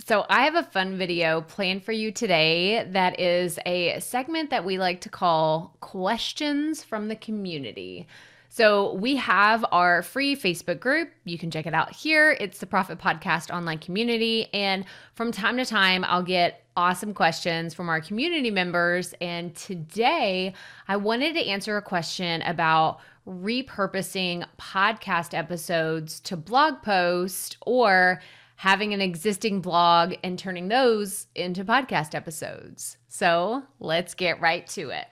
So I have a fun video planned for you today that is a segment that we like to call Questions from the Community. So we have our free Facebook group. You can check it out here. It's the Proffitt Podcast online community. And from time to time, I'll get awesome questions from our community members. And today I wanted to answer a question about repurposing podcast episodes to blog posts or having an existing blog and turning those into podcast episodes. So let's get right to it.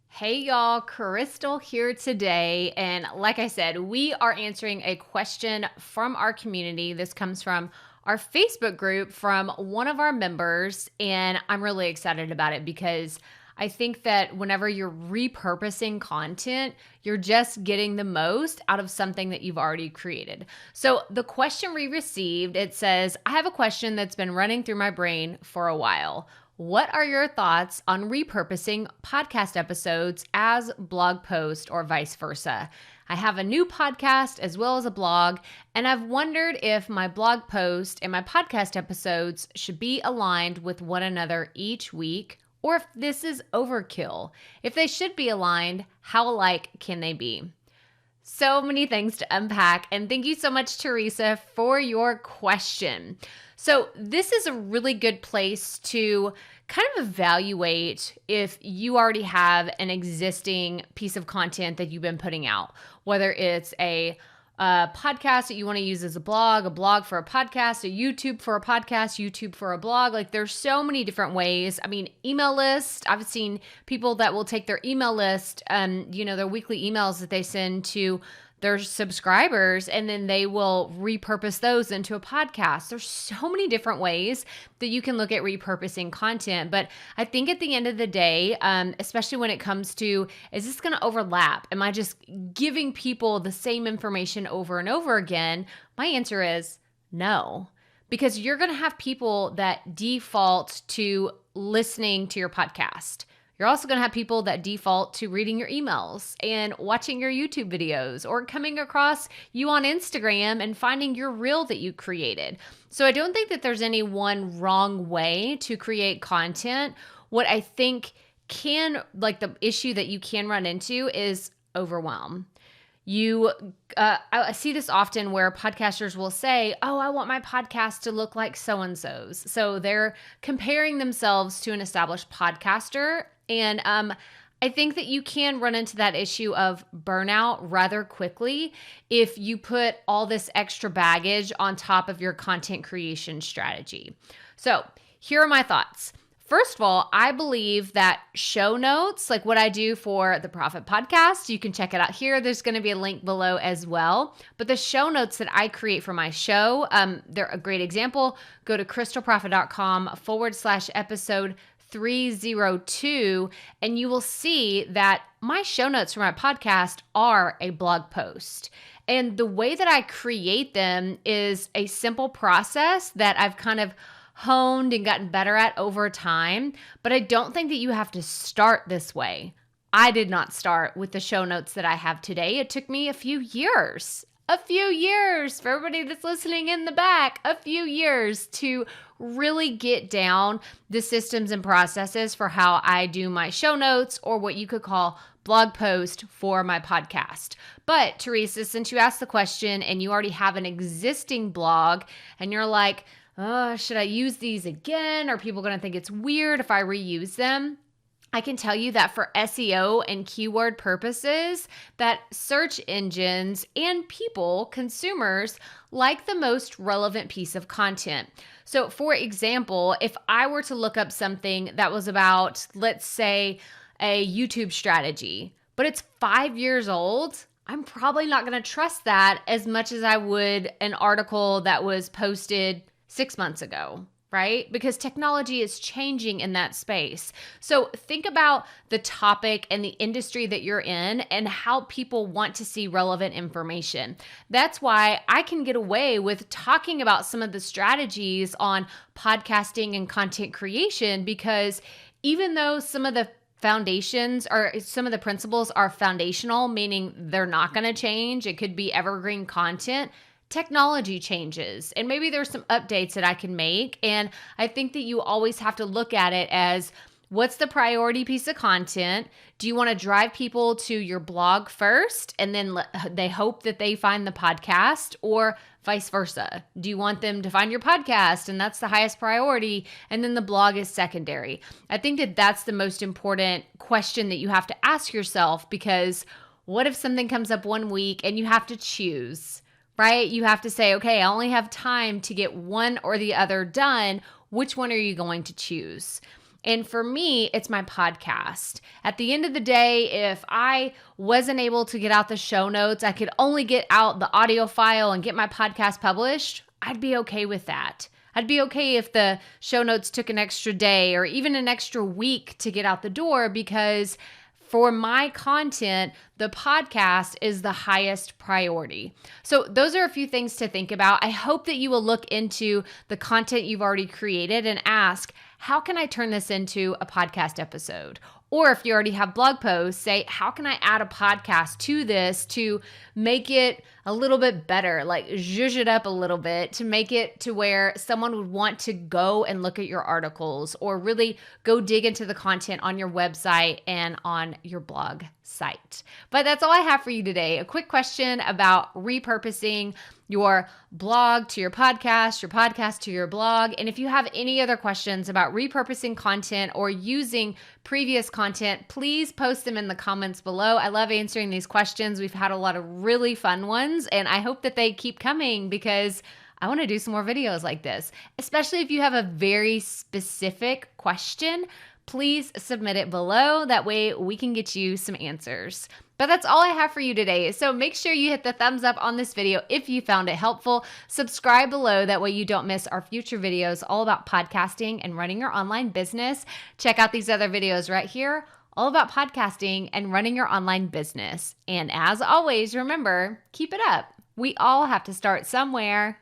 Hey y'all, Crystal here today. And like I said, we are answering a question from our community. This comes from our Facebook group from one of our members. And I'm really excited about it because I think that whenever you're repurposing content, you're just getting the most out of something that you've already created. So the question we received, it says, I have a question that's been running through my brain for a while. What are your thoughts on repurposing podcast episodes as blog posts or vice versa? I have a new podcast as well as a blog, and I've wondered if my blog post and my podcast episodes should be aligned with one another each week, or if this is overkill. If they should be aligned, how alike can they be? So many things to unpack, and thank you so much, Teresa, for your question. So this is a really good place to kind of evaluate if you already have an existing piece of content that you've been putting out, whether it's a podcast that you want to use as a blog for a podcast, a YouTube for a podcast, YouTube for a blog. Like there's so many different ways. I mean, email list. I've seen people that will take their email list, their weekly emails that they send to their subscribers, and then they will repurpose those into a podcast. There's so many different ways that you can look at repurposing content. But I think at the end of the day, especially when it comes to, is this going to overlap? Am I just giving people the same information over and over again? My answer is no, because you're going to have people that default to listening to your podcast. You're also going to have people that default to reading your emails and watching your YouTube videos or coming across you on Instagram and finding your reel that you created. So I don't think that there's any one wrong way to create content. What I think the issue that you can run into is overwhelm. I see this often where podcasters will say, oh, I want my podcast to look like so-and-so's. So they're comparing themselves to an established podcaster. And I think that you can run into that issue of burnout rather quickly if you put all this extra baggage on top of your content creation strategy. So here are my thoughts. First of all, I believe that show notes, like what I do for the Proffitt Podcast, you can check it out here. There's going to be a link below as well. But the show notes that I create for my show, they're a great example. Go to crystalproffitt.com/episode 302, and you will see that my show notes for my podcast are a blog post. And the way that I create them is a simple process that I've kind of honed and gotten better at over time, but I don't think that you have to start this way. I did not start with the show notes that I have today. It took me a few years for everybody that's listening in the back, a few years to really get down the systems and processes for how I do my show notes, or what you could call blog post for my podcast. But Teresa, since you asked the question and you already have an existing blog and you're like, oh, should I use these again? Are people going to think it's weird if I reuse them? I can tell you that for SEO and keyword purposes, that search engines and people, consumers, like the most relevant piece of content. So for example, if I were to look up something that was about, let's say, a YouTube strategy, but it's 5 years old, I'm probably not going to trust that as much as I would an article that was posted 6 months ago, right? Because technology is changing in that space. So think about the topic and the industry that you're in and how people want to see relevant information. That's why I can get away with talking about some of the strategies on podcasting and content creation, because even though some of the foundations or some of the principles are foundational, meaning they're not going to change. It could be evergreen content. Technology changes, and maybe there's some updates that I can make. And I think that you always have to look at it as, what's the priority piece of content? Do you want to drive people to your blog first and then they hope that they find the podcast, or vice versa? Do you want them to find your podcast and that's the highest priority and then the blog is secondary? I think that that's the most important question that you have to ask yourself, because what if something comes up one week and you have to choose, right? You have to say, okay, I only have time to get one or the other done. Which one are you going to choose? And for me, it's my podcast. At the end of the day, if I wasn't able to get out the show notes, I could only get out the audio file and get my podcast published, I'd be okay with that. I'd be okay if the show notes took an extra day or even an extra week to get out the door, because for my content, the podcast is the highest priority. So those are a few things to think about. I hope that you will look into the content you've already created and ask, how can I turn this into a podcast episode? Or if you already have blog posts, say, how can I add a podcast to this to make it a little bit better, like zhuzh it up a little bit to make it to where someone would want to go and look at your articles or really go dig into the content on your website and on your blog site. But that's all I have for you today. A quick question about repurposing your blog to your podcast to your blog. And if you have any other questions about repurposing content or using previous content, please post them in the comments below. I love answering these questions. We've had a lot of really fun ones, and I hope that they keep coming because I want to do some more videos like this, especially if you have a very specific question. Please submit it below. That way we can get you some answers. But that's all I have for you today. So make sure you hit the thumbs up on this video if you found it helpful. Subscribe below. That way you don't miss our future videos all about podcasting and running your online business. Check out these other videos right here, all about podcasting and running your online business. And as always, remember, keep it up. We all have to start somewhere.